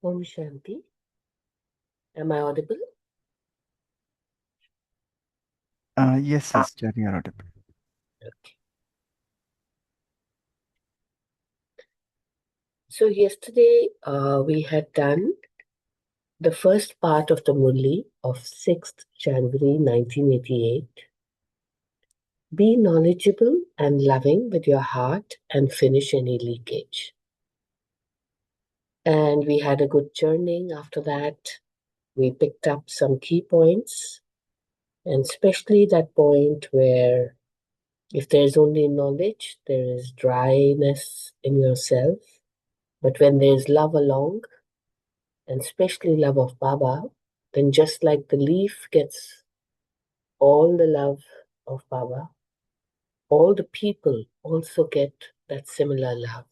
Om Shanti. Am I audible? Yes, sister, you're audible. Okay. So yesterday we had done the first part of the Murli of 6th January 1988. Be knowledgeable and loving with your heart and finish any leakage. And we had a good churning after that. We picked up some key points, and especially that point where if there's only knowledge, there is dryness in yourself. But when there's love along, and especially love of Baba, then just like the leaf gets all the love of Baba, all the people also get that similar love.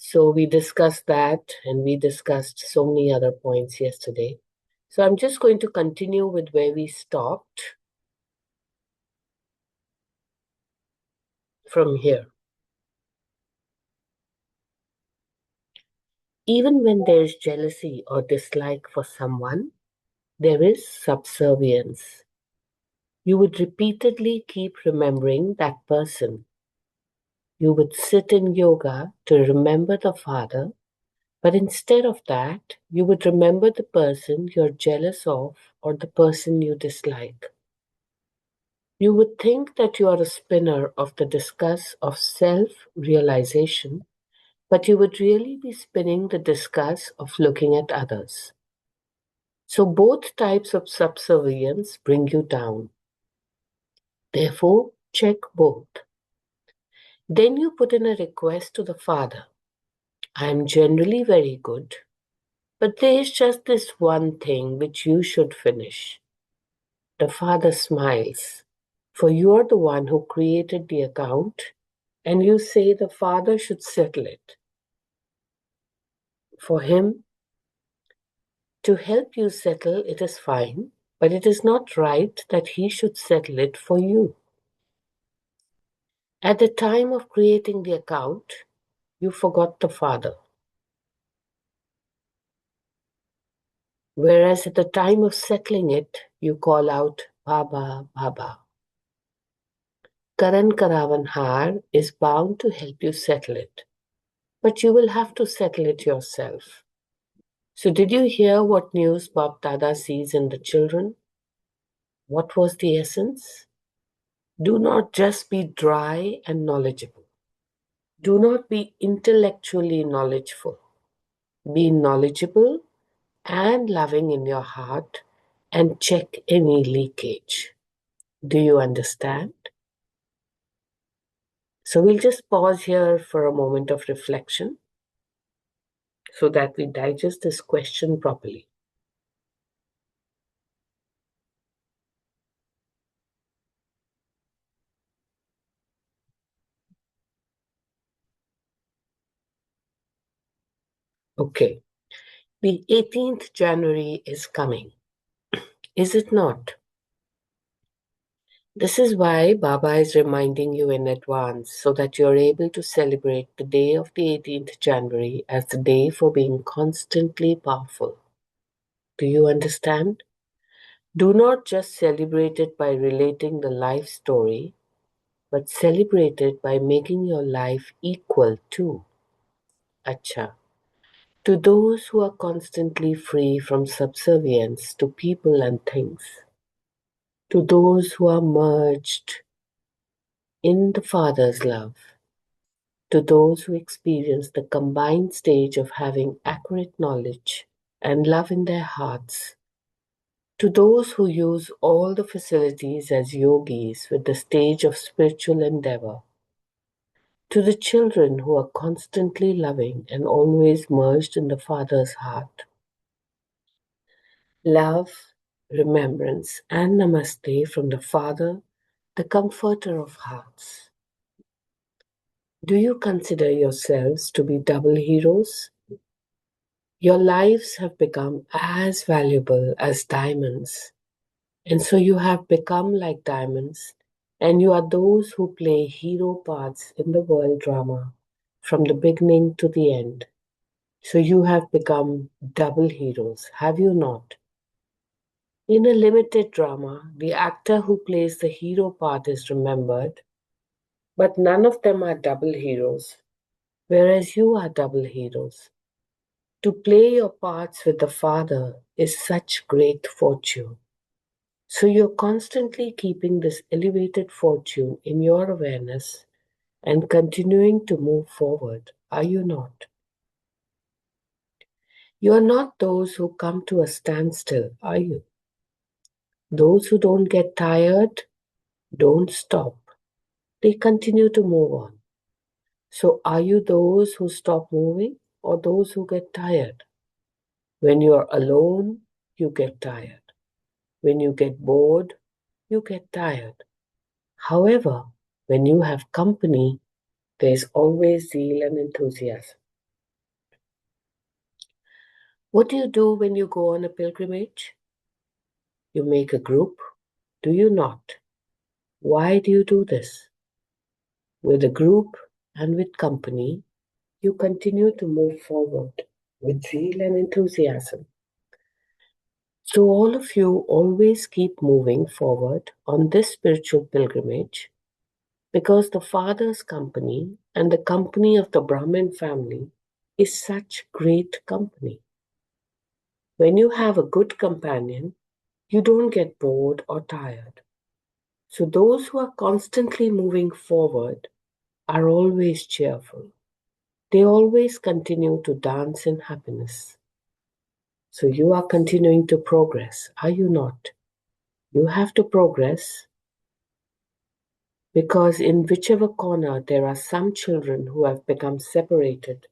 So we discussed that and we discussed so many other points yesterday. So I'm just going to continue with where we stopped from here. Even when there's jealousy or dislike for someone, there is subservience. You would repeatedly keep remembering that person. You would sit in yoga to remember the Father, but instead of that, you would remember the person you're jealous of or the person you dislike. You would think that you are a spinner of the discus of self realization, but you would really be spinning the discus of looking at others. So both types of subservience bring you down. Therefore, check both. Then you put in a request to the Father. I am generally very good, but there is just this one thing which you should finish. The Father smiles, for you are the one who created the account, and you say the Father should settle it. For him to help you settle it is fine, but it is not right that he should settle it for you. At the time of creating the account, you forgot the Father. Whereas at the time of settling it, you call out, Baba, Baba. Karan Karavanhar is bound to help you settle it, but you will have to settle it yourself. So did you hear what news Bab Dada sees in the children? What was the essence? Do not just be dry and knowledgeable. Do not be intellectually knowledgeful. Be knowledgeable and loving in your heart and check any leakage. Do you understand? So we'll just pause here for a moment of reflection so that we digest this question properly. Okay, the 18th January is coming, is it not? This is why Baba is reminding you in advance so that you're able to celebrate the day of the 18th January as the day for being constantly powerful. Do you understand? Do not just celebrate it by relating the life story, but celebrate it by making your life equal to. Acha. To those who are constantly free from subservience to people and things. To those who are merged in the Father's love. To those who experience the combined stage of having accurate knowledge and love in their hearts. To those who use all the facilities as yogis with the stage of spiritual endeavor. To the children who are constantly loving and always merged in the Father's heart. Love, remembrance, and namaste from the Father, the Comforter of hearts. Do you consider yourselves to be double heroes? Your lives have become as valuable as diamonds, and so you have become like diamonds, and you are those who play hero parts in the world drama from the beginning to the end. So you have become double heroes, have you not? In a limited drama, the actor who plays the hero part is remembered, but none of them are double heroes, whereas you are double heroes. To play your parts with the Father is such great fortune. So you're constantly keeping this elevated fortune in your awareness and continuing to move forward, are you not? You are not those who come to a standstill, are you? Those who don't get tired don't stop, they continue to move on. So are you those who stop moving or those who get tired? When you're alone, you get tired. When you get bored, you get tired. However, when you have company, there's always zeal and enthusiasm. What do you do when you go on a pilgrimage? You make a group, do you not? Why do you do this? With a group and with company, you continue to move forward with zeal and enthusiasm. So, all of you always keep moving forward on this spiritual pilgrimage because the Father's company and the company of the Brahmin family is such great company. When you have a good companion, you don't get bored or tired. So, those who are constantly moving forward are always cheerful. They always continue to dance in happiness. So, you are continuing to progress, are you not? You have to progress because in whichever corner there are some children who have become separated,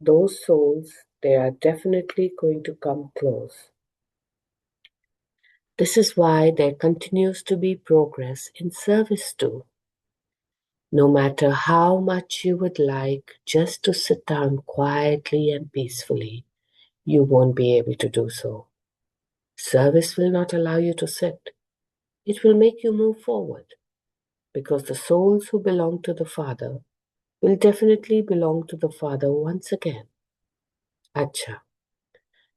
those souls, they are definitely going to come close. This is why there continues to be progress in service too. No matter how much you would like just to sit down quietly and peacefully, you won't be able to do so. Service will not allow you to sit. It will make you move forward because the souls who belong to the Father will definitely belong to the Father once again. Acha.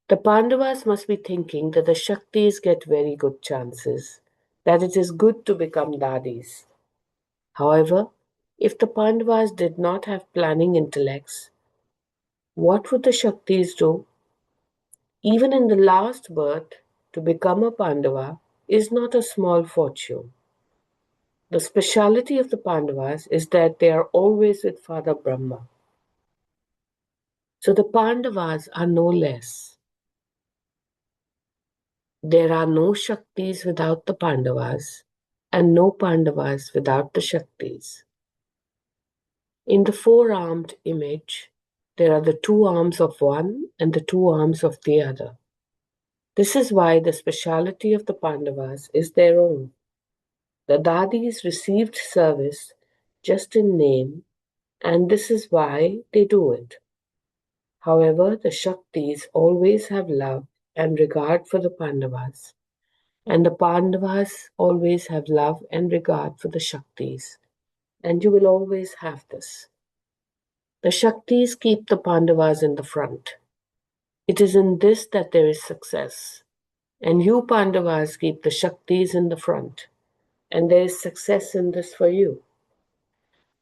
The Pandavas must be thinking that the Shaktis get very good chances, that it is good to become dadis. However, if the Pandavas did not have planning intellects, what would the Shaktis do? Even in the last birth, to become a Pandava is not a small fortune. The speciality of the Pandavas is that they are always with Father Brahma. So the Pandavas are no less. There are no Shaktis without the Pandavas, and no Pandavas without the Shaktis. In the four-armed image, there are the two arms of one and the two arms of the other. This is why the speciality of the Pandavas is their own. The Dadis received service just in name, and this is why they do it. However, the Shaktis always have love and regard for the Pandavas, and the Pandavas always have love and regard for the Shaktis, and you will always have this. The Shaktis keep the Pandavas in the front. It is in this that there is success. And you Pandavas keep the Shaktis in the front. And there is success in this for you.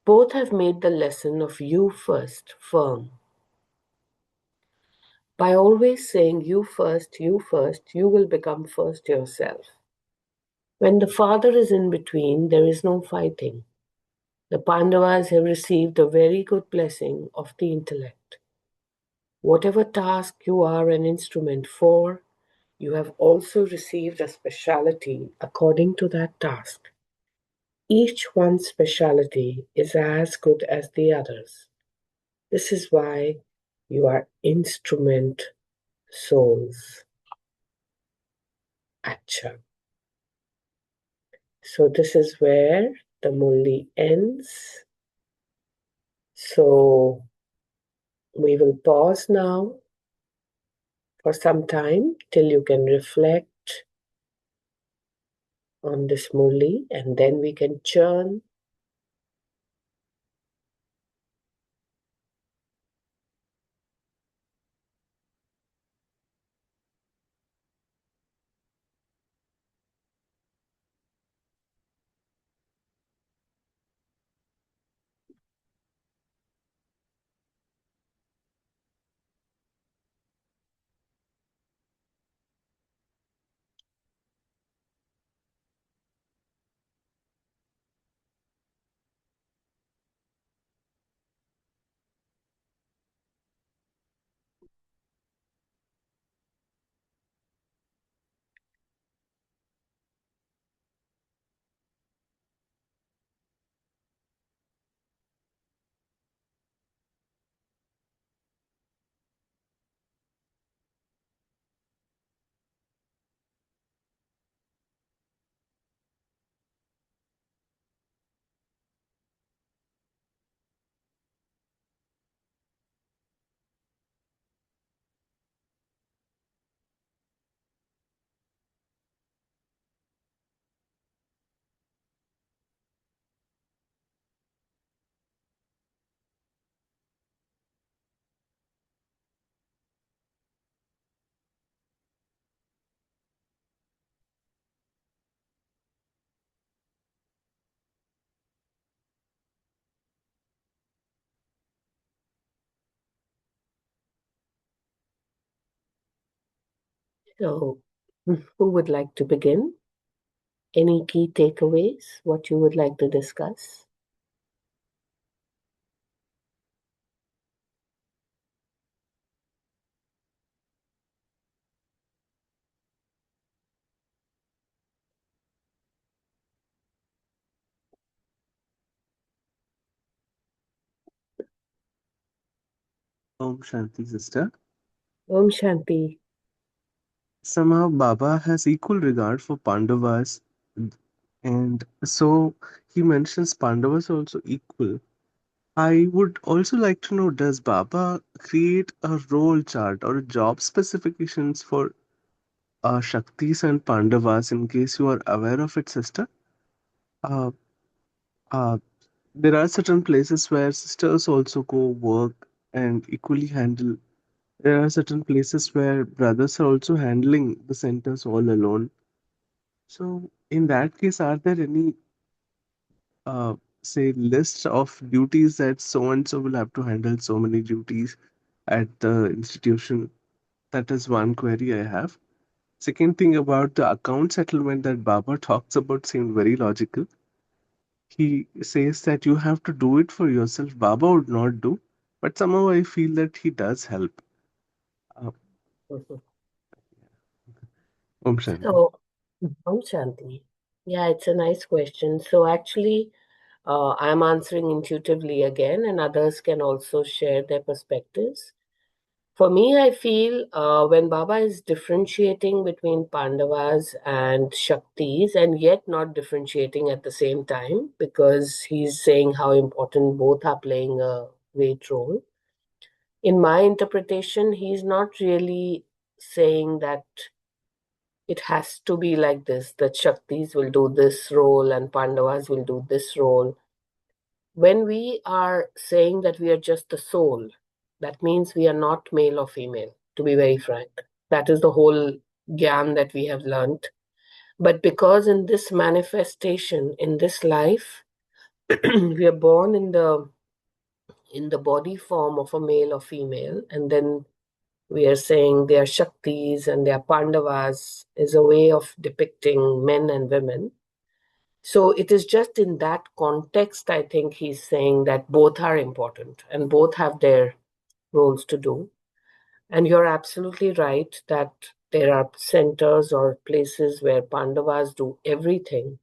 Both have made the lesson of you first firm. By always saying you first, you will become first yourself. When the father is in between, there is no fighting. The Pandavas have received a very good blessing of the intellect. Whatever task you are an instrument for, you have also received a speciality according to that task. Each one's speciality is as good as the others. This is why you are instrument souls. Acha. So this is where the Murli ends. So we will pause now for some time till you can reflect on this Murli and then we can churn. So, who would like to begin? Any key takeaways? What you would like to discuss? Om Shanti, sister. Om Shanti. Somehow Baba has equal regard for Pandavas, and so he mentions Pandavas also equal. I would also like to know, does Baba create a role chart or job specifications for Shaktis and Pandavas in case you are aware of it, sister? Uh, uh, there are certain places where sisters also go work and equally handle. There are certain places where brothers are also handling the centers all alone. So, in that case, are there any, uh, say, list of duties that so and so will have to handle so many duties at the institution? That is one query I have. Second thing about the account settlement that Baba talks about seemed very logical. He says that you have to do it for yourself. Baba would not do, but somehow I feel that he does help. Uh, Mhm. Om Shanti. So, Om Shanti. Yeah, it's a nice question. So, actually, I'm answering intuitively again, and others can also share their perspectives. For me, I feel when Baba is differentiating between Pandavas and Shaktis, and yet not differentiating at the same time, because he's saying how important both are playing a great role. In my interpretation, he's not really saying that it has to be like this, that Shaktis will do this role and Pandavas will do this role. When we are saying that we are just the soul, that means we are not male or female, to be very frank. That is the whole gyan that we have learnt. But because in this manifestation, in this life, we are born in the body form of a male or female, and then we are saying they are Shaktis and they are Pandavas is a way of depicting men and women. So it is just in that context, I think he's saying that both are important and both have their roles to do. And you're absolutely right that there are centers or places where Pandavas do everything.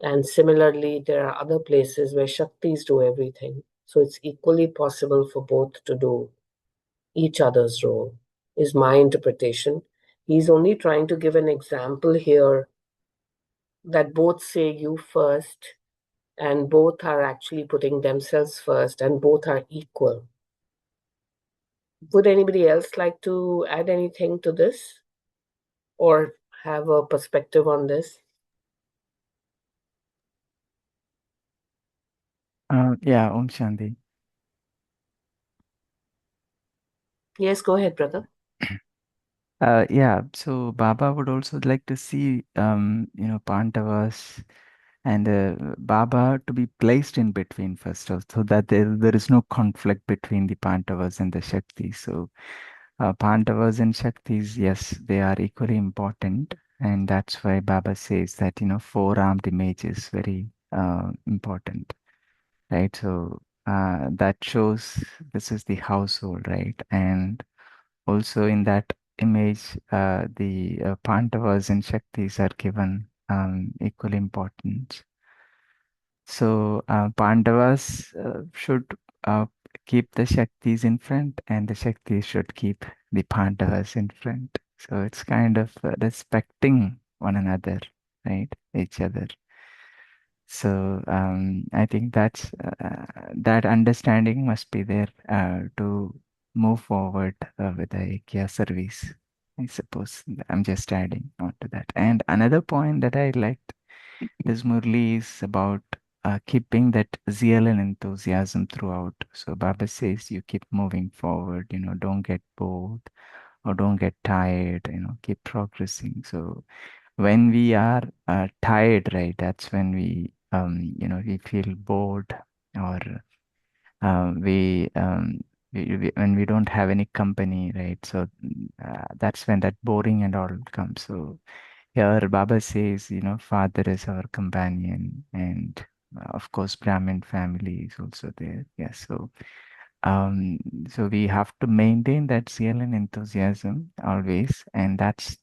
And similarly, there are other places where Shaktis do everything. So it's equally possible for both to do each other's role, is my interpretation. He's only trying to give an example here that both say you first and both are actually putting themselves first and both are equal. Would anybody else like to add anything to this or have a perspective on this? Yeah, Om Shanti. Yes, go ahead, brother. Yeah, so Baba would also like to see, Pandavas and Baba to be placed in between first, so that there is no conflict between the Pandavas and the Shaktis. So, Pandavas and Shaktis, yes, they are equally important, and that's why Baba says that, four-armed image is very important, right? So, that shows this is the household, right? And also in that image, the Pandavas and Shaktis are given equal importance. So Pandavas should uh, keep the Shaktis in front, and the Shaktis should keep the Pandavas in front. So it's kind of respecting one another, right? Each other. So I think that understanding must be there to move forward with the IKEA service. I suppose I'm just adding on to that. And another point that I liked this Murli is about keeping that zeal and enthusiasm throughout. So Baba says you keep moving forward, don't get bored or don't get tired, keep progressing. So when we are tired, right, that's when we feel bored or we when we don't have any company, right? So that's when that boring and all comes. So here Baba says, Father is our companion, and of course Brahmin family is also there. Yeah, um, so we have to maintain that zeal and enthusiasm always, and that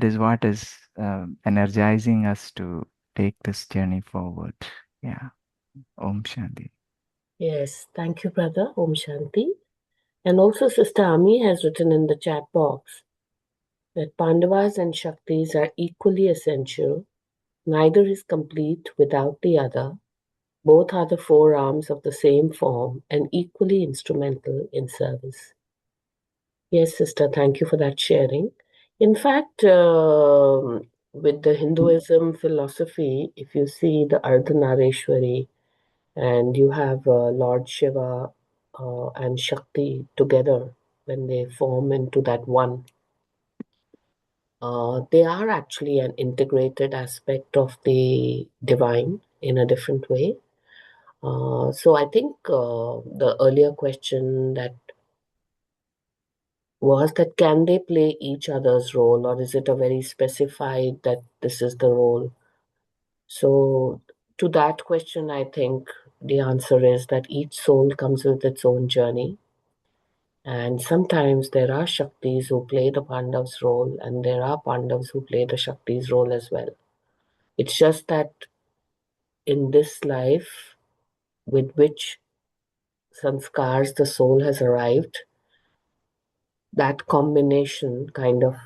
is what is energizing us to take this journey forward. Yeah. Om Shanti. Yes, thank you, brother. Om Shanti. And also, Sister Ami has written in the chat box that Pandavas and Shaktis are equally essential. Neither is complete without the other. Both are the four arms of the same form and equally instrumental in service. Yes, sister, thank you for that sharing. In fact, with the Hinduism philosophy, if you see the Ardhanarishwari and you have Lord Shiva and Shakti together when they form into that one, they are actually an integrated aspect of the divine in a different way. So I think the earlier question that was that can they play each other's role, or is it a very specified that this is the role? So to that question, I think the answer is that each soul comes with its own journey. And sometimes there are Shaktis who play the Pandav's role, and there are Pandavas who play the Shakti's role as well. It's just that in this life, with which sanskars the soul has arrived, that combination kind of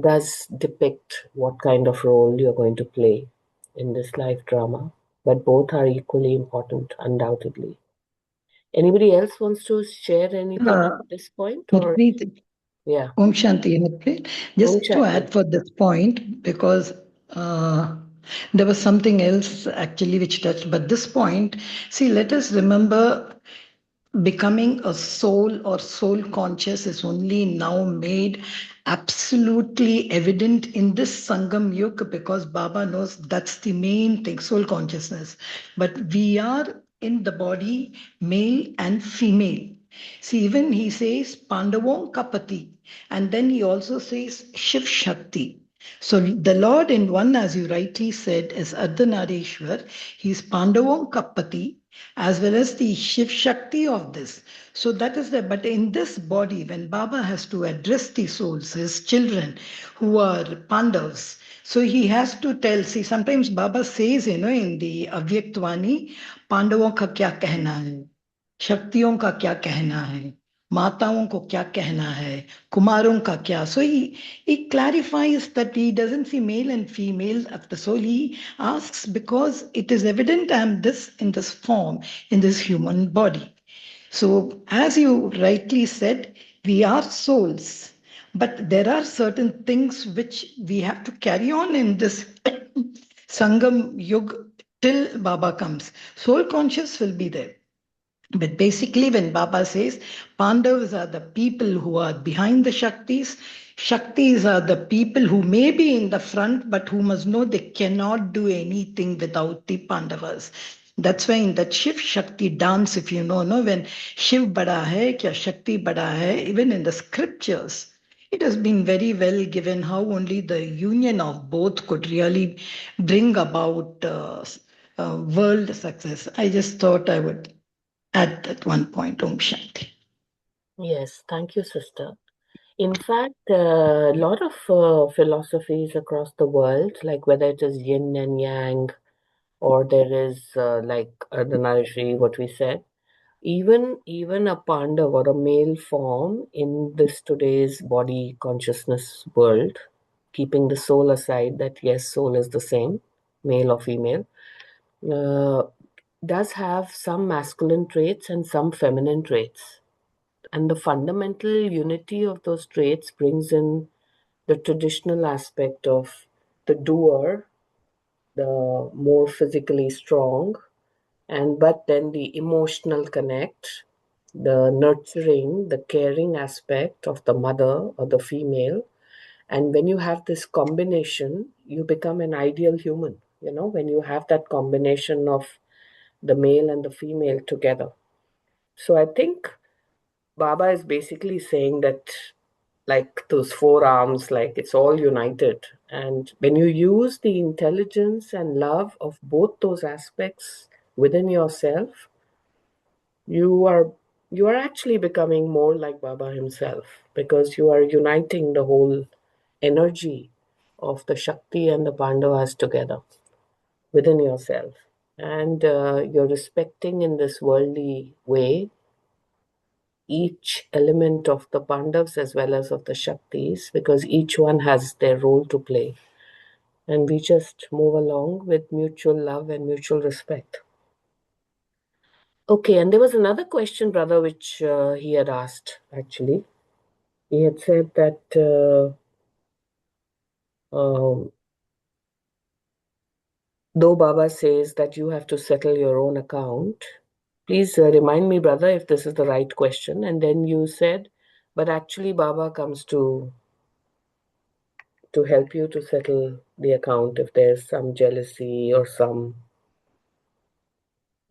does depict what kind of role you're going to play in this life drama. But both are equally important, undoubtedly. Anybody else wants to share anything Uh, at this point? Or, Harpreet, yeah, Om Shanti, Harpreet. Om Just to Shanti. add for this point, because there was something else actually which touched, but this point, see, let us remember becoming a soul or soul conscious is only now made absolutely evident in this Sangam Yuga because Baba knows that's the main thing, soul consciousness. But we are in the body, male and female. See, even he says Pandavom Kapati, and then he also says Shiv Shakti. So the Lord in one, as you rightly said, is Ardhanarishwar. He's Pandavam Kapati as well as the Shiv Shakti of this. So that is the, but in this body, when Baba has to address the souls, his children who are Pandavas, so he has to tell, see, sometimes Baba says, in the Avyaktwani, Pandavom ka kya कहना है शक्तियों का क्या कहना है माताओं को क्या कहना है कुमारों का क्या so he clarifies that he doesn't see male and female at the soul he asks because it is evident I am this in this form in this human body so as you rightly said we are souls but there are certain things which we have to carry on in this sangam yug till baba comes soul conscious will be there but basically, when Baba says Pandavas are the people who are behind the Shaktis, Shaktis are the people who may be in the front, but who must know they cannot do anything without the Pandavas. That's why in that Shiv Shakti dance, if you know, no, when Shiv bada hai, kya Shakti bada hai, even in the scriptures, it has been very well given how only the union of both could really bring about world success. I just thought I would at that one point, Om Shanti. Yes, thank you, sister. In fact, a lot of philosophies across the world, like whether it is yin and yang, or there is like Ardhanarishri, what we said, even a Pandav or a male form in this today's body consciousness world, keeping the soul aside, that yes, soul is the same, male or female, uh, does have some masculine traits and some feminine traits. And the fundamental unity of those traits brings in the traditional aspect of the doer, the more physically strong, and but then the emotional connect, the nurturing, the caring aspect of the mother or the female. And when you have this combination, you become an ideal human, when you have that combination of the male and the female together. So I think Baba is basically saying that, like those four arms, like it's all united. And when you use the intelligence and love of both those aspects within yourself, you are you are actually becoming more like Baba himself, because you are uniting the whole energy of the Shakti and the Pandavas together within yourself. And you're respecting in this worldly way each element of the Pandavas as well as of the Shaktis, because each one has their role to play. And we just move along with mutual love and mutual respect. Okay, and there was another question, brother, which he had asked actually. He had said that um, though Baba says that you have to settle your own account, please remind me, brother, if this is the right question. And then you said, but actually, Baba comes to help you to settle the account if there's some jealousy or some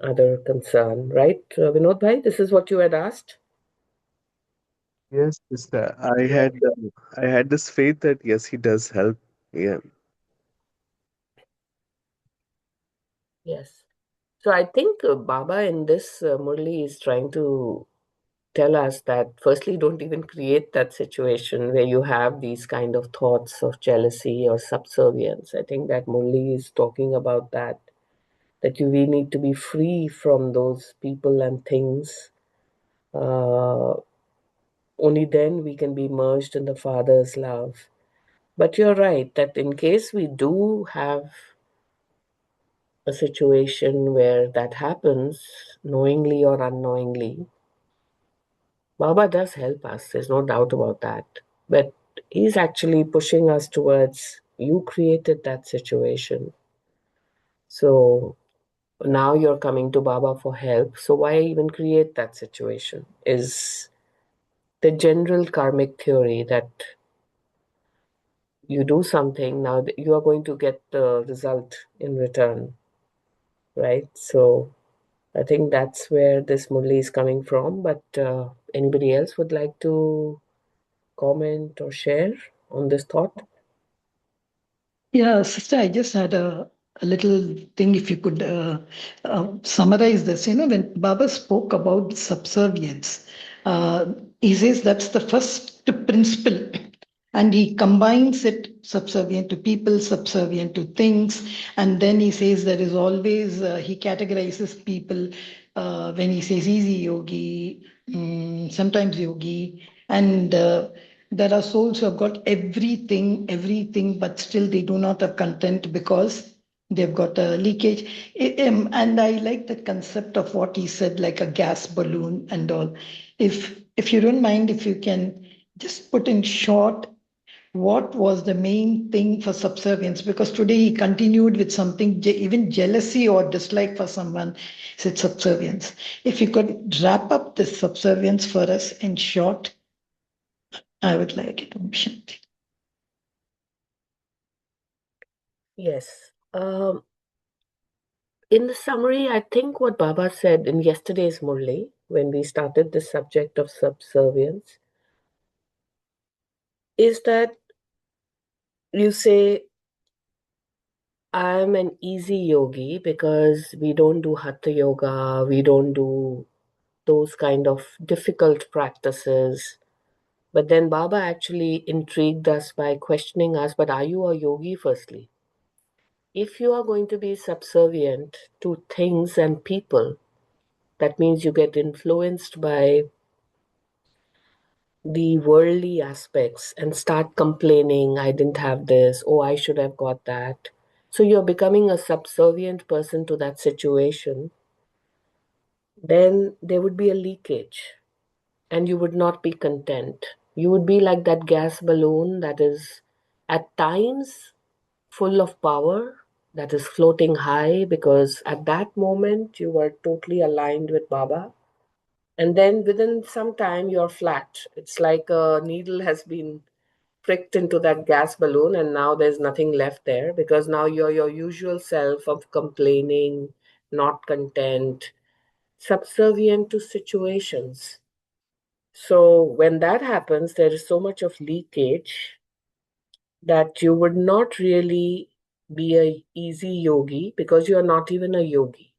other concern, right? Vinod bhai, this is what you had asked? Yes, sister. I had this faith that yes, he does help. Yeah. Yes. So I think Baba in this Murli is trying to tell us that firstly, don't even create that situation where you have these kind of thoughts of jealousy or subservience. I think that Murli is talking about that we need to be free from those people and things. Uh, Only then we can be merged in the Father's love. But you're right that in case we do have a situation where that happens, knowingly or unknowingly, Baba does help us, there's no doubt about that. But he's actually pushing us towards you created that situation. So now you're coming to Baba for help. So why even create that situation? Is the general karmic theory that you do something, now you are going to get the result in return, right? So I think that's where this Murli is coming from. But anybody else would like to comment or share on this thought? Yeah, sister, I just had a little thing. If you could summarize this, when Baba spoke about subservience, he says that's the first principle, and he combines it subservient to people, subservient to things, and then he says there is always he categorizes people when he says easy yogi, sometimes yogi, and there are souls who have got everything, but still they do not have content because they've got a leakage. And I like the concept of what he said, like a gas balloon and all. If you don't mind, if you can just put in short what was the main thing for subservience, because today he continued with something, even jealousy or dislike for someone said subservience. If you could wrap up this subservience for us in short, I would like it. Om Shanti. Yes. In the summary, I think what Baba said in yesterday's Murli, when we started the subject of subservience, is that you say, I'm an easy yogi because we don't do hatha yoga, we don't do those kind of difficult practices. But then Baba actually intrigued us by questioning us, but are you a yogi firstly? If you are going to be subservient to things and people, that means you get influenced by the worldly aspects and start complaining, I didn't have this, oh, I should have got that. So you're becoming a subservient person to that situation, then there would be a leakage and you would not be content. You would be like that gas balloon that is at times full of power, that is floating high because at that moment you were totally aligned with Baba. And then within some time you're flat. It's like a needle has been pricked into that gas balloon and now there's nothing left there because now you're your usual self of complaining, not content, subservient to situations. So when that happens, there is so much of leakage that you would not really be a easy yogi because you are not even a yogi.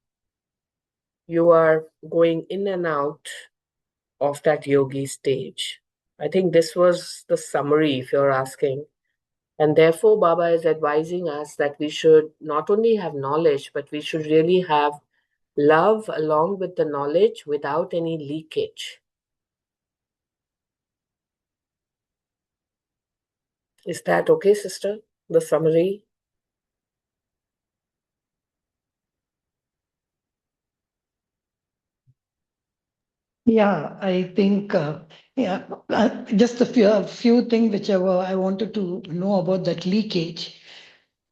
You are going in and out of that yogi stage. I think this was the summary, if you're asking. And therefore, Baba is advising us that we should not only have knowledge, but we should really have love along with the knowledge without any leakage. Is that okay, sister? The summary? Yeah, I think just a few things which I wanted to know about that leakage.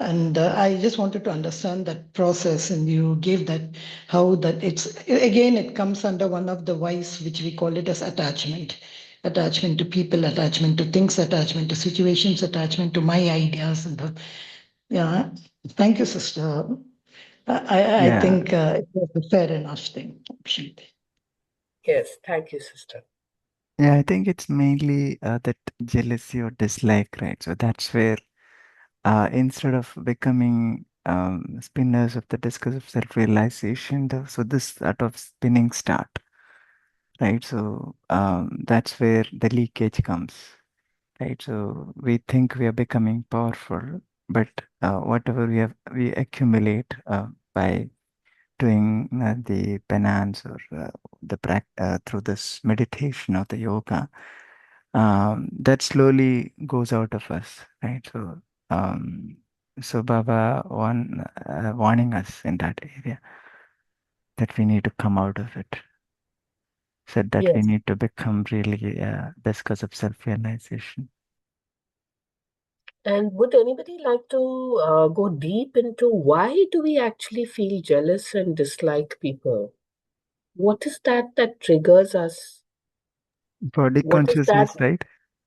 And I just wanted to understand that process, and you gave that how that it comes under one of the whys which we call it as attachment to people, attachment to things, attachment to situations, attachment to my ideas, and yeah. Thank you, sister. I Yeah, think it was a fair enough thing. Yes, thank you, sister. yeah, I think it's mainly that jealousy or dislike, right? So that's where instead of becoming spinners of the discus of self-realization, so this sort of spinning start, right? So that's where the leakage comes, right? So we think we are becoming powerful, but whatever we accumulate by doing the penance or through this meditation or the yoga, that slowly goes out of us, right? Um, so Baba warning us in that area that we need to come out of it. Said that we Yes. need to become really discuss of self-realization. And would anybody like to go deep into why do we actually feel jealous and dislike people? What is that triggers us? Body What is that? consciousness, right?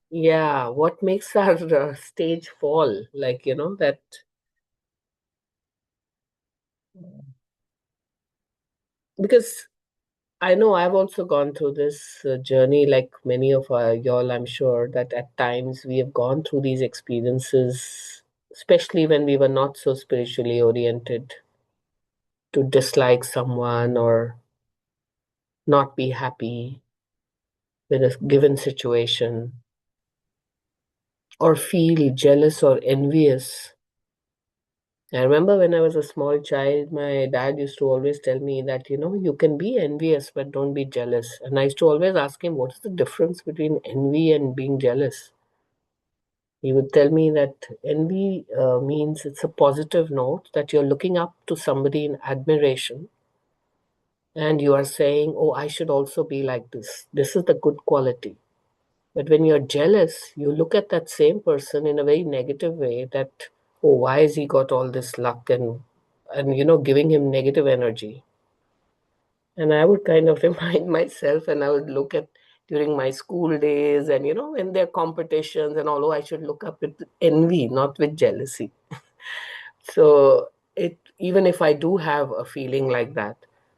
Yeah, what makes our stage fall? That because I know I've also gone through this journey, like many of y'all, I'm sure that at times we have gone through these experiences, especially when we were not so spiritually oriented, to dislike someone or not be happy with a given situation or feel jealous or envious. I remember when I was a small child, my dad used to always tell me that, you can be envious, but don't be jealous. And I used to always ask him, what is the difference between envy and being jealous? He would tell me that envy means it's a positive note that you're looking up to somebody in admiration and you are saying, oh, I should also be like this. This is the good quality. But when you're jealous, you look at that same person in a very negative way that, oh, why has he got all this luck and giving him negative energy. And I would kind of remind myself and I would look at during my school days and when there are competitions and although I should look up with envy, not with jealousy. So it even if I do have a feeling like that.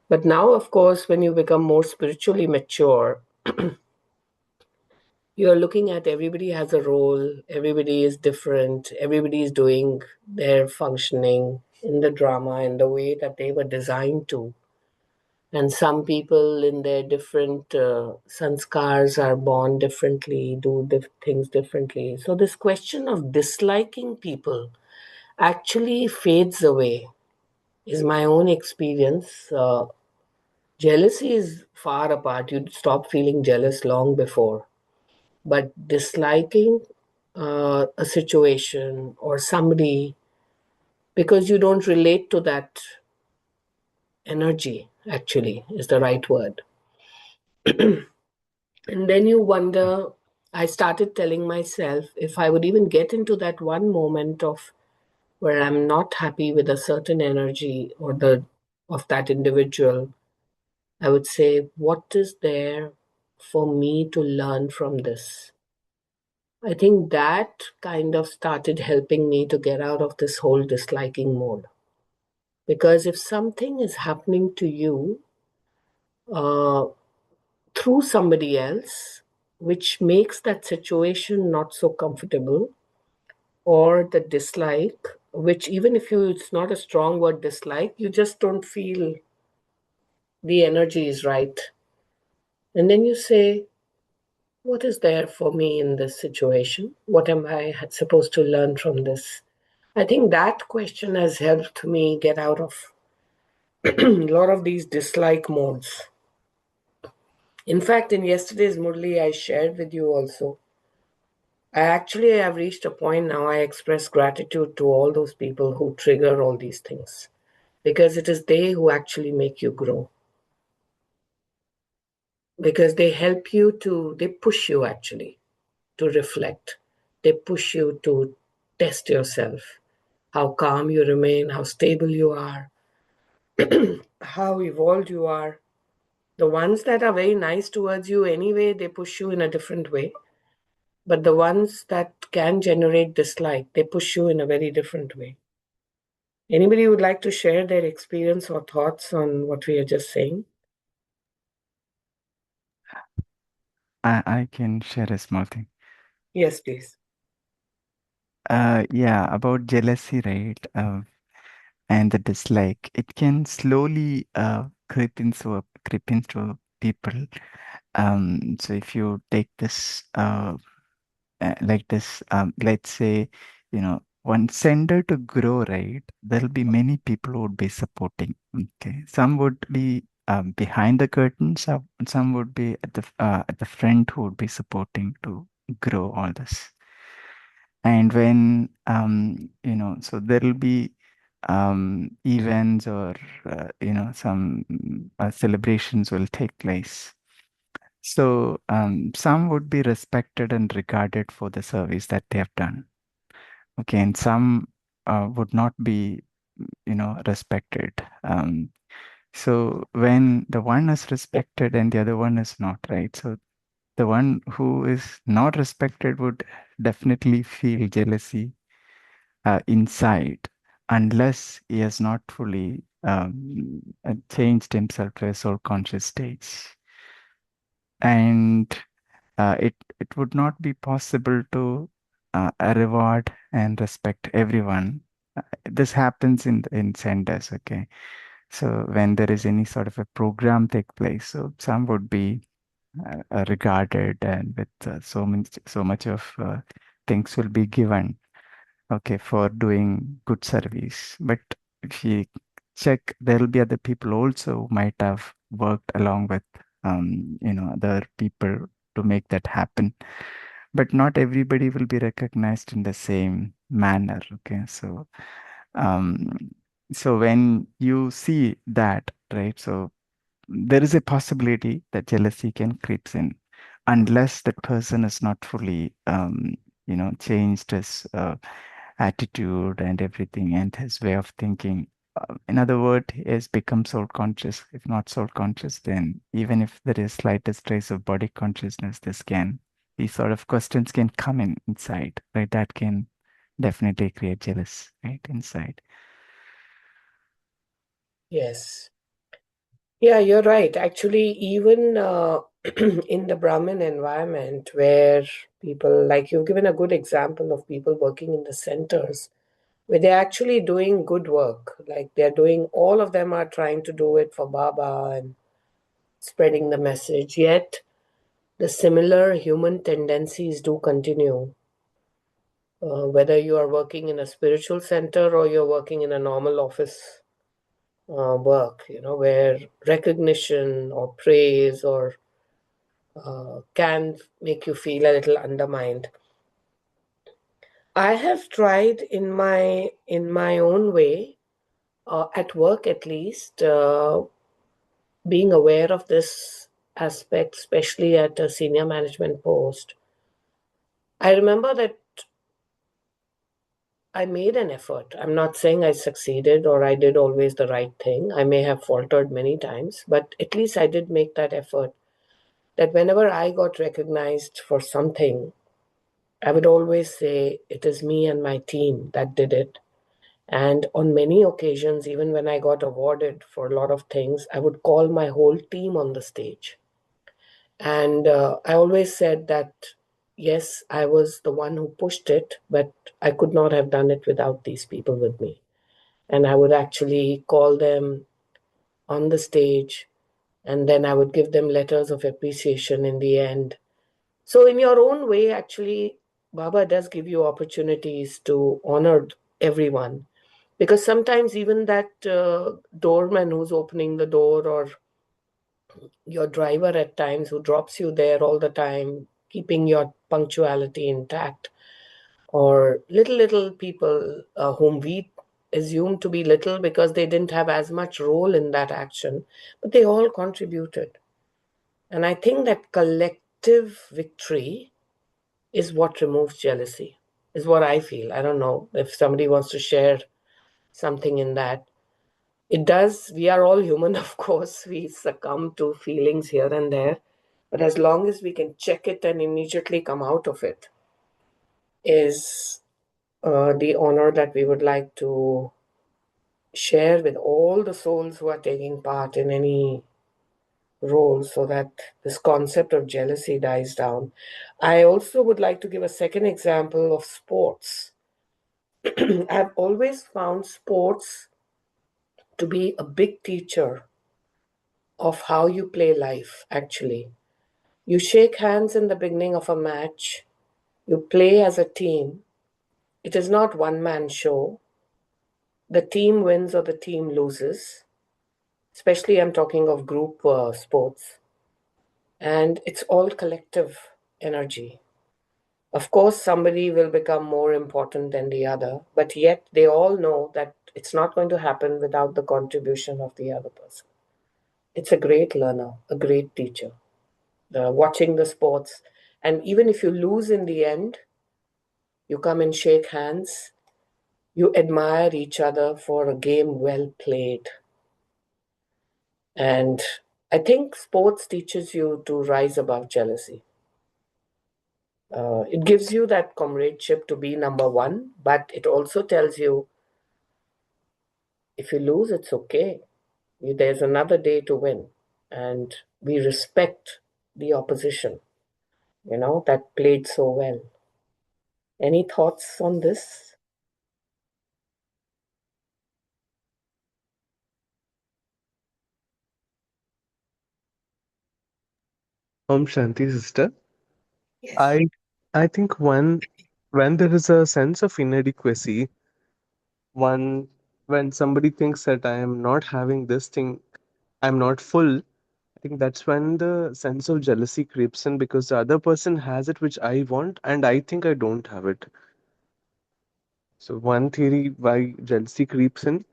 But now, of course, when you become more spiritually mature, you're looking at everybody has a role, everybody is different, everybody is doing their functioning in the drama in the way that they were designed to. And some people in their different sanskars are born differently, do things differently. So, this question of disliking people actually fades away, is my own experience. Jealousy is far apart. You'd stop feeling jealous long before. But disliking a situation or somebody because you don't relate to that energy, actually, is the right word. And then you wonder, I started telling myself if I would even get into that one moment of where I'm not happy with a certain energy or the of that individual, I would say, what is there for me to learn from this? I think that kind of started helping me to get out of this whole disliking mode. Because if something is happening to you, uh, through somebody else, which makes that situation not so comfortable, or the dislike, which even if it's not a strong word, dislike, you just don't feel the energy is right. And then you say, what is there for me in this situation? What am I supposed to learn from this? I think that question has helped me get out of a lot of these dislike modes. In fact, in yesterday's Murli, I shared with you also. I actually have reached a point now I express gratitude to all those people who trigger all these things, because it is they who actually make you grow. Because they help you they push you actually to reflect. They push you to test yourself, how calm you remain, how stable you are, how evolved you are. The ones that are very nice towards you anyway, they push you in a different way. But the ones that can generate dislike, they push you in a very different way. Anybody would like to share their experience or thoughts on what we are just saying? I can share a small thing. Yes, please. Yeah, about jealousy, right? And the dislike, it can slowly creep into people. So if you take this like this, let's say, one sender to grow, right? There'll be many people who would be supporting. Okay, some would be behind the curtain, some would be at the front who would be supporting to grow all this. And when so there'll be events or some celebrations will take place. So some would be respected and regarded for the service that they have done. Okay, and some would not be, respected. So when the one is respected and the other one is not, right? So the one who is not respected would definitely feel jealousy inside, unless he has not fully changed himself to a soul conscious stage. And it would not be possible to reward and respect everyone. This happens in centers, okay? So when there is any sort of a program take place, so some would be regarded and with so much of things will be given, okay, for doing good service. But if you check, there will be other people also who might have worked along with other people to make that happen. But not everybody will be recognized in the same manner. Okay, um, so when you see that, right? So there is a possibility that jealousy can creeps in, unless that person is not fully changed his attitude and everything and his way of thinking. In other words, he has become soul conscious. If not soul conscious, then even if there is slightest trace of body consciousness, these sort of questions can come inside, right? That can definitely create jealous, right, inside. Yes. Yeah, you're right. Actually, even in the Brahmin environment where people, like you've given a good example of people working in the centers, where they're actually doing good work. Like they're doing, all of them are trying to do it for Baba and spreading the message. Yet the similar human tendencies do continue. Whether you are working in a spiritual center or you're working in a normal office work, where recognition or praise or can make you feel a little undermined. I have tried in my own way, at work at least, being aware of this aspect, especially at a senior management post. I remember that I made an effort. I'm not saying I succeeded or I did always the right thing. I may have faltered many times, but at least I did make that effort. That whenever I got recognized for something, I would always say, it is me and my team that did it. And on many occasions, even when I got awarded for a lot of things, I would call my whole team on the stage. And I always said that, yes, I was the one who pushed it, but I could not have done it without these people with me. And I would actually call them on the stage, and then I would give them letters of appreciation in the end. So, in your own way, actually, Baba does give you opportunities to honor everyone. Because sometimes, even that doorman who's opening the door, or your driver at times who drops you there all the time, keeping your punctuality intact, or little people whom we assume to be little because they didn't have as much role in that action, but they all contributed. And I think that collective victory is what removes jealousy, is what I feel. I don't know if somebody wants to share something in that. It does. We are all human, of course. We succumb to feelings here and there. But as long as we can check it and immediately come out of it, is the honor that we would like to share with all the souls who are taking part in any role, so that this concept of jealousy dies down. I also would like to give a second example of sports. I've always found sports to be a big teacher of how you play life, actually. You shake hands in the beginning of a match, you play as a team. It is not one man show. The team wins or the team loses. Especially, I'm talking of group sports. And it's all collective energy. Of course, somebody will become more important than the other, but yet they all know that it's not going to happen without the contribution of the other person. It's a great learner, a great teacher. Watching the sports. And even if you lose in the end, you come and shake hands. You admire each other for a game well played. And I think sports teaches you to rise above jealousy. It gives you that comradeship to be number one, but it also tells you if you lose, it's okay. There's another day to win. And we respect the opposition, that played so well. Any thoughts on this? Shanti sister. Yes. I think when there is a sense of inadequacy, one when somebody thinks that I am not having this thing, I'm not full, I think that's when the sense of jealousy creeps in because the other person has it which I want and I think I don't have it. So one theory why jealousy creeps in,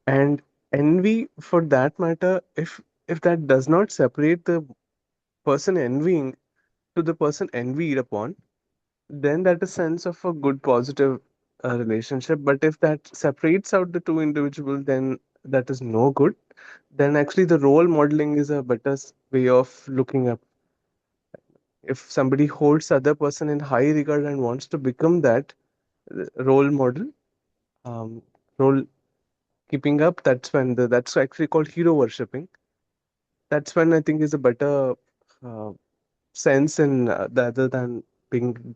and envy for that matter, if that does not separate the person envying to the person envied upon, then that is sense of a good positive relationship. But if that separates out the two individuals, then that is no good. Then actually the role modeling is a better way of looking up. If somebody holds other person in high regard and wants to become that role model, um, role keeping up, that's actually called hero worshipping. That's when I think is a better uh, sense in the other than being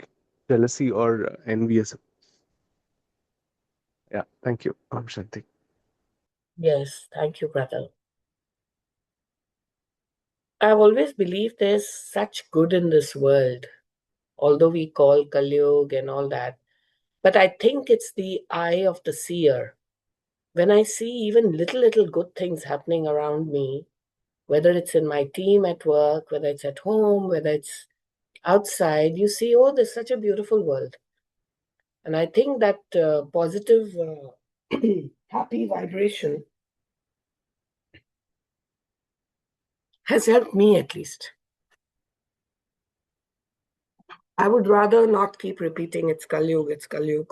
jealousy or envious. Yeah, thank you, Shanti. Yes, thank you, brother. I've always believed there's such good in this world, although we call Kali and all that. But I think it's the eye of the seer. When I see even little good things happening around me, whether it's in my team at work, whether it's at home, whether it's outside, you see, oh, there's such a beautiful world. And I think that positive, happy vibration has helped me at least. I would rather not keep repeating it's Kalyug, it's Kalyug.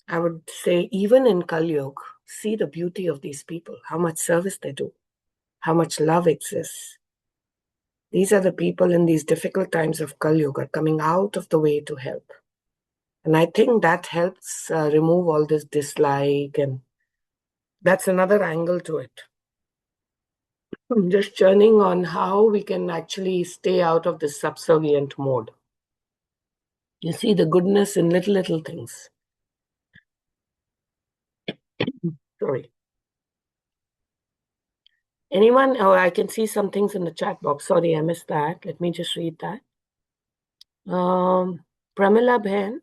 I would say, even in Kalyug, see the beauty of these people, how much service they do, how much love exists. These are the people in these difficult times of Kalyug are coming out of the way to help. And I think that helps remove all this dislike, and that's another angle to it. I'm just churning on how we can actually stay out of this subservient mode. You see the goodness in little things. Sorry. Anyone? Oh, I can see some things in the chat box. Sorry, I missed that. Let me just read that. Pramila Bhen,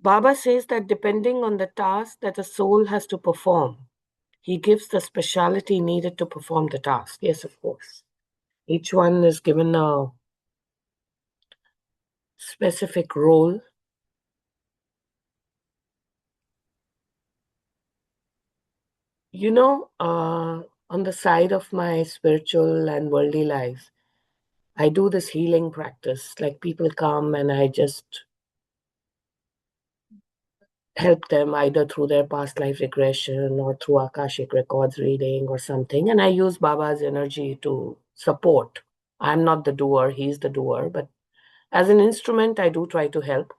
Baba says that depending on the task that a soul has to perform, he gives the speciality needed to perform the task. Yes, of course. Each one is given a specific role. You know, on the side of my spiritual and worldly life, I do this healing practice. Like people come and I just help them either through their past life regression or through Akashic records reading or something. And I use Baba's energy to support. I'm not the doer, he's the doer. But as an instrument, I do try to help.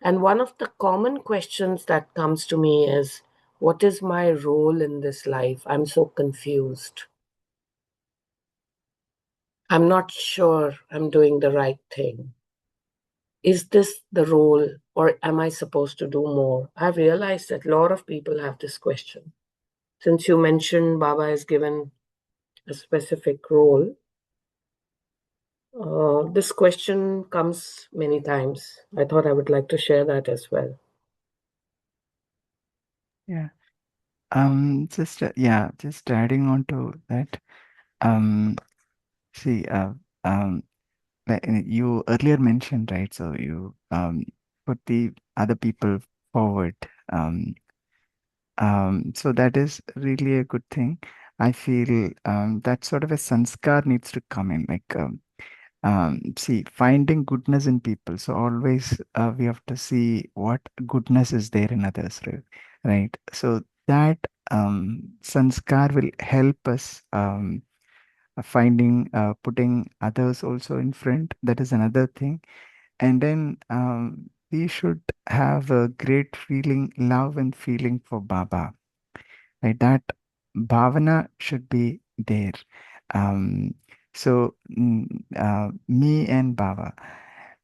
And one of the common questions that comes to me is, what is my role in this life? I'm so confused. I'm not sure I'm doing the right thing. Is this the role, or am I supposed to do more? I've realized that a lot of people have this question. Since you mentioned Baba is given a specific role, this question comes many times. I thought I would like to share that as well. Yeah. Just adding on to that. See, you earlier mentioned, right? So you put the other people forward. Um, so that is really a good thing. I feel that sort of a sanskar needs to come in. Like, see, finding goodness in people. So always we have to see what goodness is there in others, right? Right. So that sanskar will help us putting others also in front. That is another thing. And then we should have a great feeling, love and feeling for Baba. Right? That bhavana should be there. Um, me and Baba,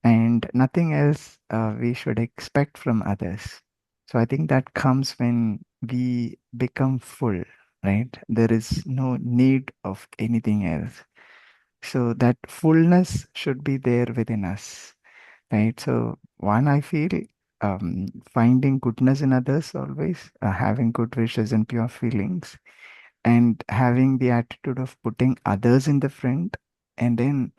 and nothing else we should expect from others. So I think that comes when we become full, right? There is no need of anything else. So that fullness should be there within us, right? So one, I feel finding goodness in others always, having good wishes and pure feelings, and having the attitude of putting others in the front, and then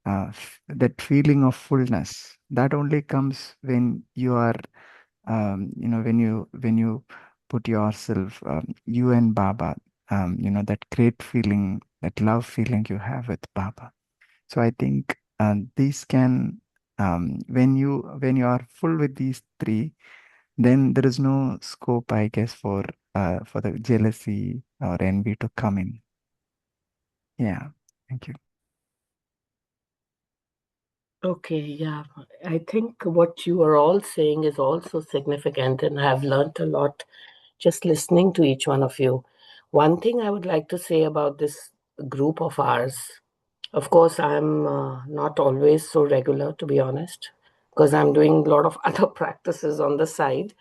that feeling of fullness that only comes when you are when you put yourself, you and Baba, that great feeling, that love feeling you have with Baba. So I think these can, when you are full with these three, then there is no scope, I guess, for the jealousy or envy to come in. Yeah. Thank you. Okay, yeah. I think what you are all saying is also significant, and I've learned a lot just listening to each one of you. One thing I would like to say about this group of ours, of course, I'm not always so regular, to be honest, because I'm doing a lot of other practices on the side.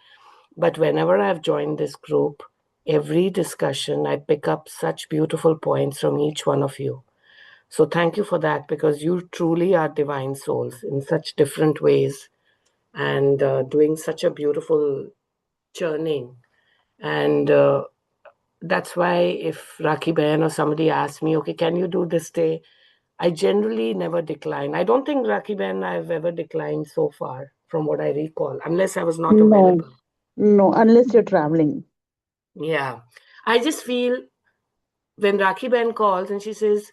But whenever I've joined this group, every discussion, I pick up such beautiful points from each one of you. So thank you for that, because you truly are divine souls in such different ways, and doing such a beautiful churning. And that's why if Rakhi Bahan or somebody asks me, okay, can you do this day? I generally never decline. I don't think Rakhi Bahan I've ever declined so far, from what I recall, unless I was not No, available. no, unless you're traveling. Yeah. I just feel when Rakhi Bahan calls and she says,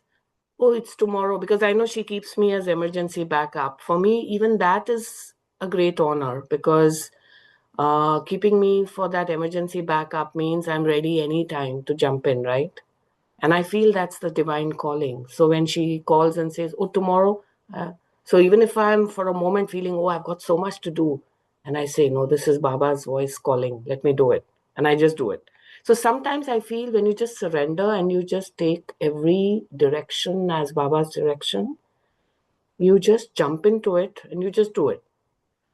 oh, it's tomorrow, because I know she keeps me as emergency backup. For me, even that is a great honor, because keeping me for that emergency backup means I'm ready anytime to jump in, right? And I feel that's the divine calling. So when she calls and says, oh, tomorrow, So even if I'm for a moment feeling, oh, I've got so much to do, and I say, no, this is Baba's voice calling, let me do it. And I just do it. So sometimes I feel when you just surrender and you just take every direction as Baba's direction, you just jump into it and you just do it.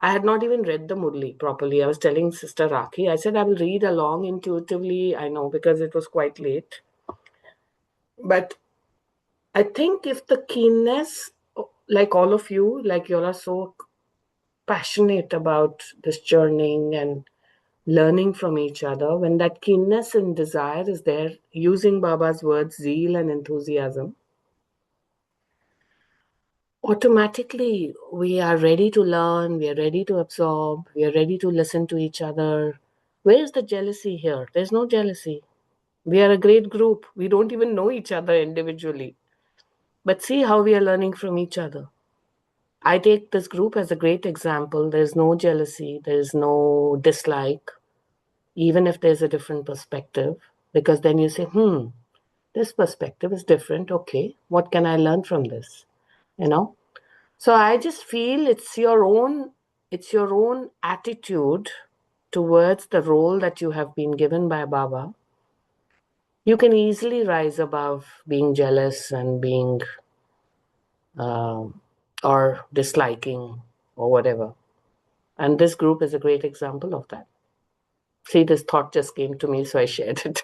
I had not even read the Murli properly. I was telling Sister Rakhi, I said I will read along intuitively. I know because it was quite late. But I think if the keenness, like all of you, like you all are so passionate about this journeying and learning from each other, when that keenness and desire is there, using Baba's words, zeal and enthusiasm, automatically we are ready to learn, we are ready to absorb, we are ready to listen to each other. Where is the jealousy here? There's no jealousy. We are a great group. We don't even know each other individually. But see how we are learning from each other. I take this group as a great example. There's no jealousy, there's no dislike, even if there's a different perspective, because then you say, this perspective is different. Okay, what can I learn from this? You know? So I just feel it's your own attitude towards the role that you have been given by Baba. You can easily rise above being jealous and being uh, or disliking or whatever. And this group is a great example of that. See, this thought just came to me, so I shared it.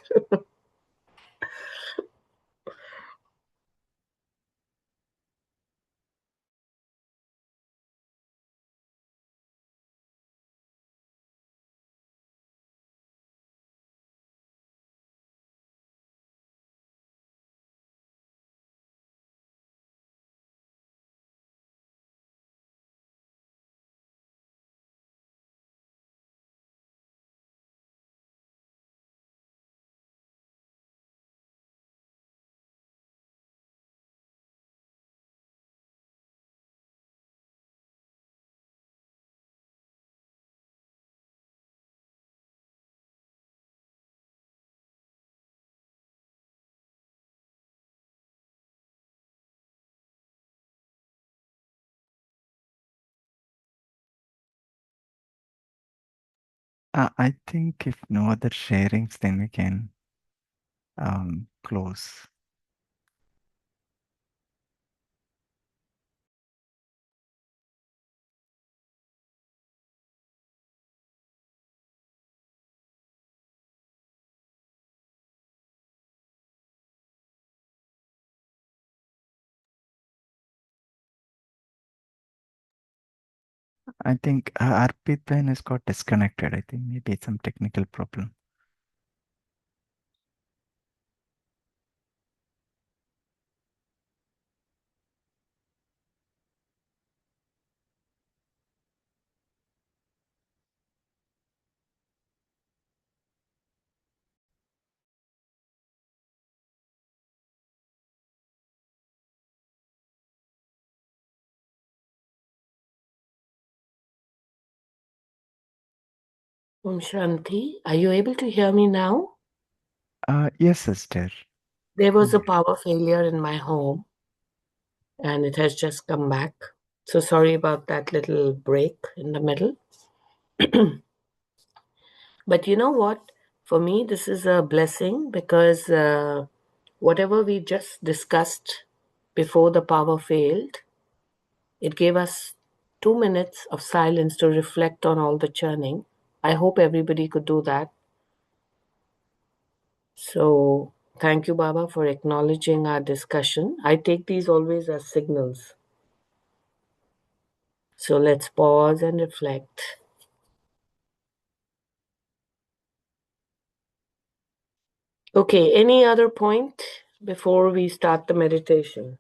I think if no other sharings, then we can close. I think Arpit Ben has got disconnected. I think maybe it's some technical problem. Om Shanti, are you able to hear me now? Yes, sister. There was a power failure in my home and it has just come back. So sorry about that little break in the middle. But you know what? For me, this is a blessing because whatever we just discussed before the power failed, it gave us 2 minutes of silence to reflect on all the churning. I hope everybody could do that. So, thank you, Baba, for acknowledging our discussion. I take these always as signals. So, let's pause and reflect. Okay, any other point before we start the meditation?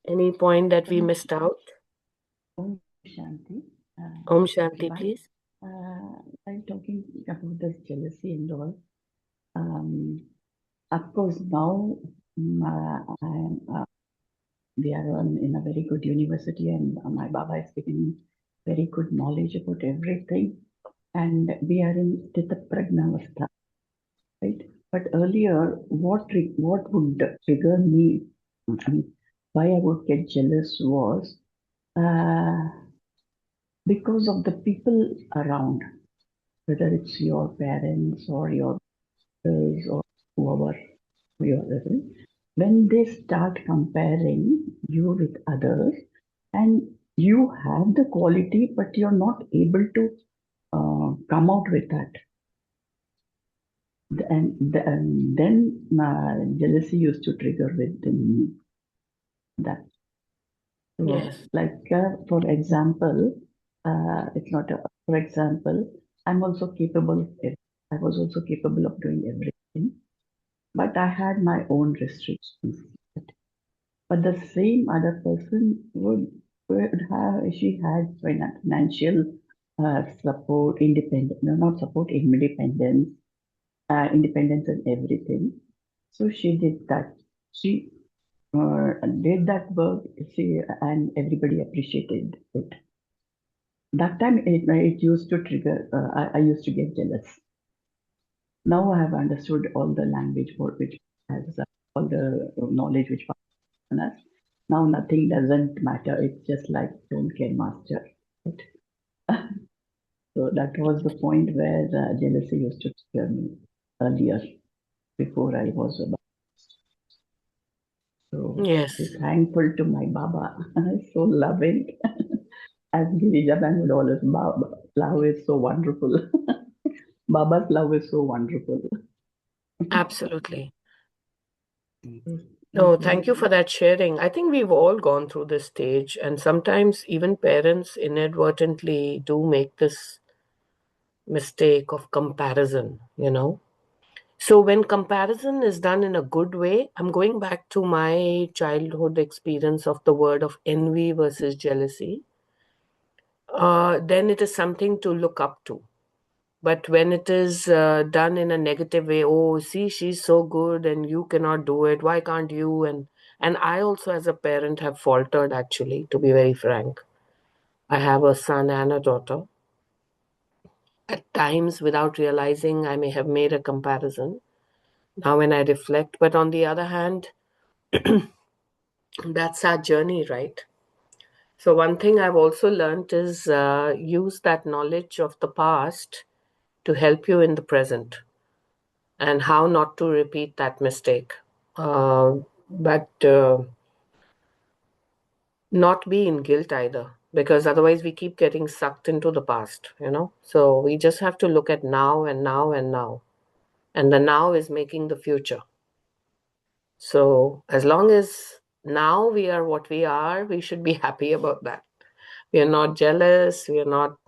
Any point that we missed out? Om Shanti. Om Shanti, While, please. while talking about this jealousy and all, of course, now we are in a very good university, and my Baba is giving me very good knowledge about everything. And we are in Stita Pragnavastha, right? But earlier, what would trigger me? why I would get jealous was because of the people around, whether it's your parents or your brothers or whoever you are with, when they start comparing you with others and you have the quality, but you're not able to come out with that. And then jealousy used to trigger within that. So, Yes. like for example, it's not a, for example, I'm also capable of it. I was also capable of doing everything, but I had my own restrictions. But the same other person would have, she had financial support, independent, no, not support, independence and everything. So she did that. She did that work, she, and everybody appreciated it. That time it used to trigger, I used to get jealous. Now I have understood all the language for which has all the knowledge which on us. Now nothing doesn't matter. It's just like don't care master. Right? So that was the point where jealousy used to trigger me earlier before I was about. So Yes. I'm thankful to my Baba. So loving. As Girija Bhan would always, love is so wonderful. Baba's love is so wonderful. Absolutely. Thank No, you. thank you for that sharing. I think we've all gone through this stage, and sometimes even parents inadvertently do make this mistake of comparison, you know. So when comparison is done in a good way, I'm going back to my childhood experience of the word of envy versus jealousy. Then it is something to look up to. But when it is done in a negative way, oh, see, she's so good and you cannot do it. Why can't you? And I also, as a parent, have faltered. Actually, to be very frank, I have a son and a daughter. At times, without realizing, I may have made a comparison. Now, when I reflect, but on the other hand, that's our journey, right? So one thing I've also learned is use that knowledge of the past to help you in the present, and how not to repeat that mistake. But not be in guilt either, because otherwise we keep getting sucked into the past, you know. So we just have to look at now and now and now. And the now is making the future. So as long as now we are what we are, we should be happy about that. We are not jealous, we are not,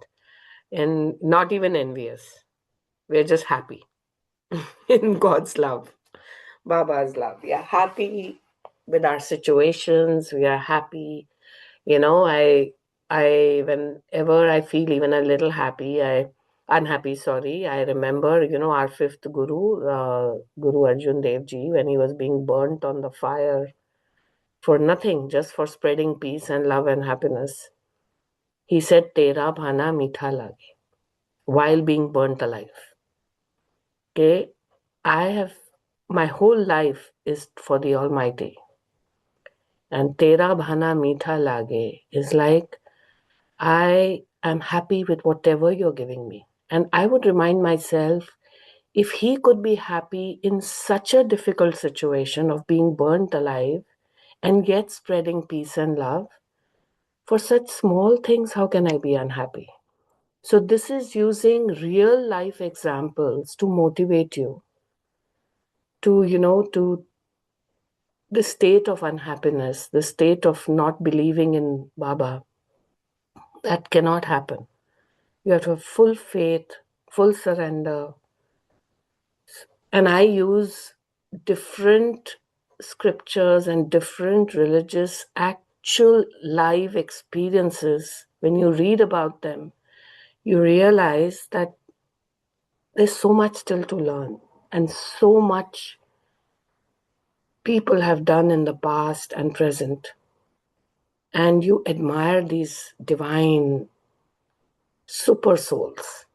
and not even envious. We are just happy in God's love. Baba's love. We are happy with our situations. We are happy. You know, whenever I feel even a little unhappy, sorry, I remember, our fifth Guru, Guru Arjun Dev Ji, when he was being burnt on the fire for nothing, just for spreading peace and love and happiness. He said, Tera bhana meetha lage, while being burnt alive. Okay, my whole life is for the Almighty. And Tera bhana meetha lage is like, I am happy with whatever you're giving me. And I would remind myself, if he could be happy in such a difficult situation of being burnt alive and yet spreading peace and love, for such small things, how can I be unhappy? So, this is using real life examples to motivate you to the state of unhappiness, the state of not believing in Baba. That cannot happen. You have to have full faith, full surrender. And I use different scriptures and different religious actual live experiences. When you read about them, you realize that there's so much still to learn, and so much people have done in the past and present. And you admire these divine super souls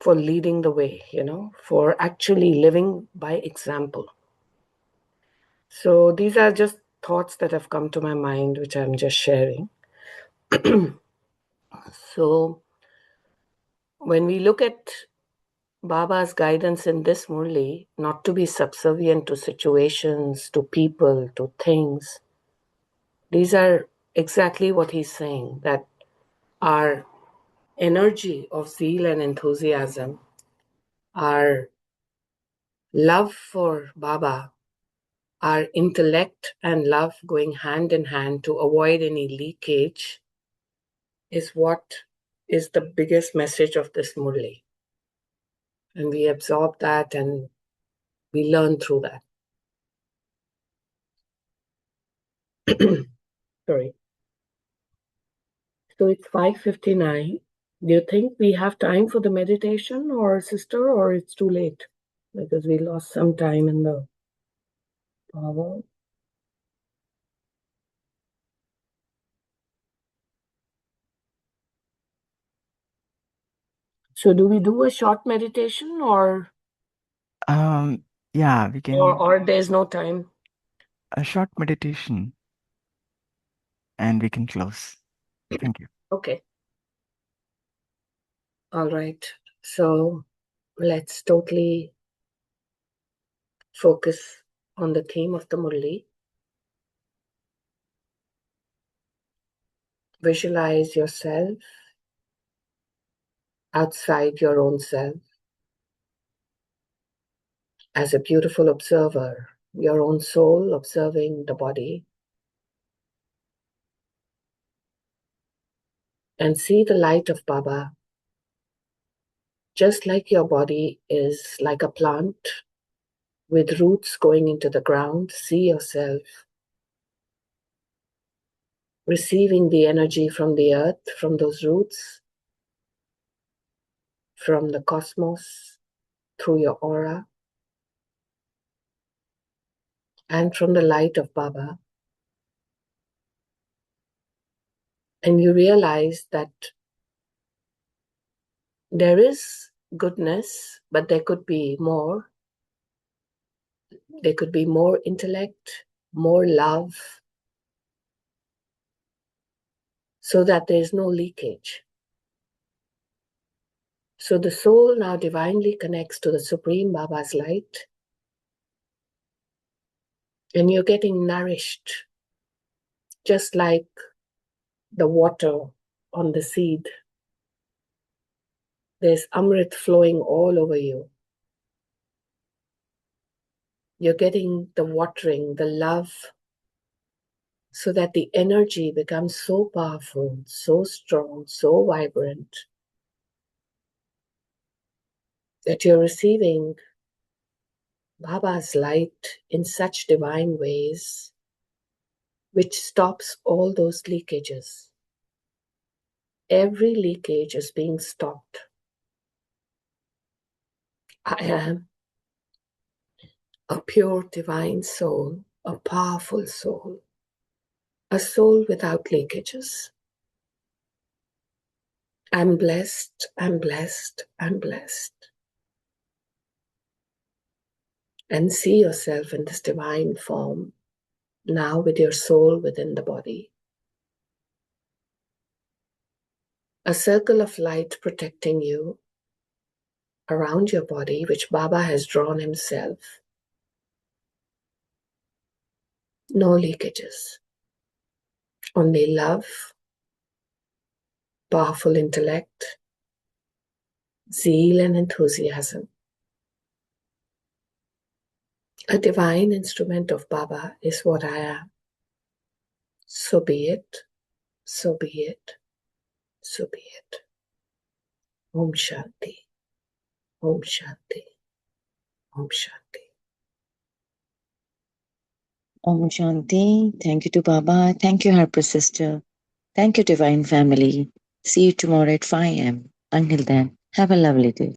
for leading the way, for actually living by example. So these are just thoughts that have come to my mind, which I'm just sharing. So, when we look at Baba's guidance in this Murli, not to be subservient to situations, to people, to things, these are exactly what he's saying, that our energy of zeal and enthusiasm, our love for Baba, our intellect and love going hand in hand to avoid any leakage is what is the biggest message of this Murli. And we absorb that and we learn through that. Sorry. So it's 5:59. Do you think we have time for the meditation, or sister, or it's too late? Because we lost some time in the power. So do we do a short meditation, or Yeah, we can or there's no time? a short meditation and we can close. Thank you. Okay. All right. So let's totally focus on the theme of the Murli. Visualize yourself outside your own self as a beautiful observer, your own soul observing the body, and see the light of Baba. Just like your body is like a plant with roots going into the ground, see yourself receiving the energy from the earth, from those roots, from the cosmos, through your aura, and from the light of Baba. And you realize that there is goodness, but there could be more. There could be more intellect, more love, so that there is no leakage. So the soul now divinely connects to the Supreme Baba's light, and you're getting nourished, just like the water on the seed. There's Amrit flowing all over you. You're getting the watering, the love, so that the energy becomes so powerful, so strong, so vibrant, that you're receiving Baba's light in such divine ways, which stops all those leakages. Every leakage is being stopped. I am a pure divine soul, a powerful soul, a soul without leakages. I'm blessed, I'm blessed, I'm blessed. And see yourself in this divine form, now with your soul within the body. A circle of light protecting you around your body, which Baba has drawn himself. No leakages. Only love, powerful intellect, zeal and enthusiasm. A divine instrument of Baba is what I am. So be it, so be it, so be it. Om Shanti, Om Shanti, Om Shanti. Om Shanti. Thank you to Baba. Thank you, Harper sister. Thank you, Divine Family. See you tomorrow at 5 a.m. Until then, have a lovely day.